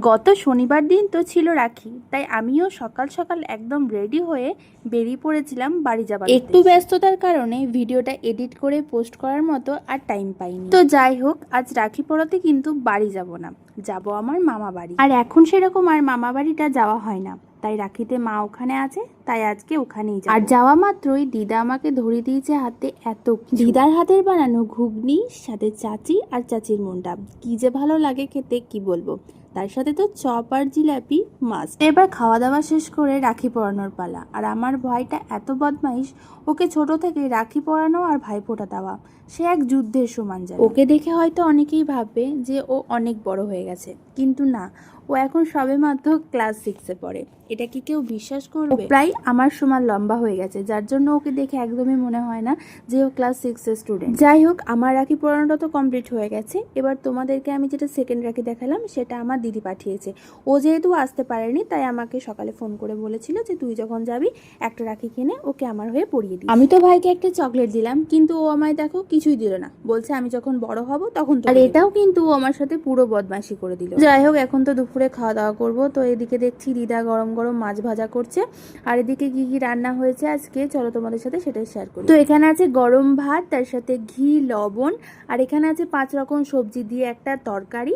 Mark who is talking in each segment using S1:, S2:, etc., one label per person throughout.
S1: গত শনিবার দিন তো ছিল রাখি, তাই আমিও সকাল সকাল একদম রেডি হয়ে বেরিয়ে পড়েছিলাম বাড়ি যাবার। একটু ব্যস্ততার কারণে ভিডিওটা এডিট করে পোস্ট করার মতো আর টাইম পাইনি। তো যাই হোক, আজ রাখি পড়াতে কিন্তু বাড়ি যাব না, যাব আমার মামা বাড়ি। আর এখন সেরকম আর মামা বাড়িটা যাওয়া হয় না, তাই রাখিতে মা ওখানে আছে, তাই আজকে ওখানেই যাব। আর যাওয়া মাত্রই দিদা আমাকে ধরে দিয়েছে হাতে এত দিদার হাতের বানানো ঘুগনি, সাথে চাচি আর চাচির মনটা কি যে ভালো লাগে খেতে, কি বলবো। তার সাথে তো চপ আর জিলাপি মাস্ট। এবার খাওয়া দাওয়া শেষ করে রাখি পরানোর পালা। আর আমার ভাইটা এত বদমাইশ, ওকে ছোট থেকে রাখি পরানো আর ভাইফোঁটা দেওয়া সে এক যুদ্ধের সমান যায়। ওকে দেখে হয়তো অনেকেই ভাববে যে ও অনেক বড় হয়ে গেছে, কিন্তু না, ও এখন সবেমাত্র ক্লাস 6-এ পড়ে। এটা কি কেউ বিশ্বাস করবে? প্রায় আমার সমান লম্বা হয়ে গেছে, যার জন্য ওকে দেখে একদমই মনে হয় না যে ও ক্লাস 6-এর স্টুডেন্ট। যাই হোক, আমার রাখি পরানোটা তো কমপ্লিট হয়ে গেছে। এবার তোমাদেরকে আমি যেটা সেকেন্ড রাখি দেখালাম সেটা আমার দিদি পাঠিয়েছে। ও যেহেতু আসতে পারেনি, তাই আমাকে সকালে ফোন করে বলেছিল যে তুই যখন যাবি একটা রাখি কিনে ওকে আমার হয়ে পরিয়ে দিই। আমি তো ভাইকে একটা চকলেট দিলাম, কিন্তু ও আমায় দেখো কিছুই দিল না, বলছে আমি যখন বড় হব তখন তো। আর এটাও কিন্তু ও আমার সাথে পুরো বদমাশি করে দিল। যাই হোক, এখন তো দুপুরে খাওয়া দাওয়া করবো। তো এদিকে দেখছি দিদা গরম গরম মাছ ভাজা করছে। আর এদিকে কি কি রান্না হয়েছে আজকে চলো তোমাদের সাথে সেটাই শেয়ার করি। তো এখানে আছে গরম ভাত, তার সাথে ঘি, লবণ, আর এখানে আছে 5 রকম সবজি দিয়ে একটা তরকারি,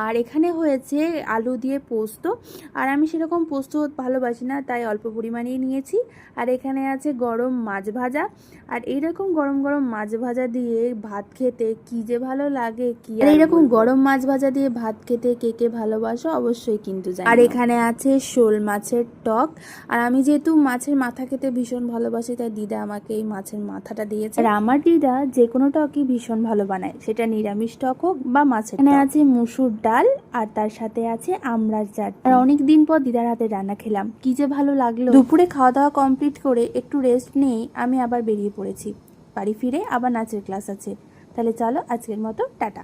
S1: আর এখানে হয়েছে আলু দিয়ে পোস্ত। আর আমি সেরকম পোস্ত ভালোবাসি না, তাই অল্প পরিমাণেই নিয়েছি। আর এখানে আছে গরম মাছ ভাজা। আর এইরকম গরম গরম মাছ ভাজা দিয়ে ভাত খেতে কি যে ভালো লাগে কি। আর এইরকম গরম মাছ ভাজা দিয়ে ভাত খেতে কে কে ভালোবাসো অবশ্যই কিন্তু জানি। আর এখানে আছে শোল মাছের টক। আর আমি যেহেতু মাছের মাথা খেতে ভীষণ ভালোবাসি, তাই দিদা আমাকে এই মাছের মাথাটা দিয়েছে। আর আমার দিদা যে কোনো টকই ভীষণ ভালো বানায়, সেটা নিরামিষ টক হোক বা মাছের। এখানে আছে মুসুর ডাল, আর তার সাথে আছে আমড়ার চাটনি। আর অনেকদিন পর দিদার হাতে রান্না খেলাম, কি যে ভালো লাগলো। দুপুরে খাওয়া দাওয়া কমপ্লিট করে একটু রেস্ট নিয়ে আমি আবার বেরিয়ে পড়েছি। বাড়ি ফিরে আবার নাচের ক্লাস আছে। তাহলে চলো আজকের মতো টাটা।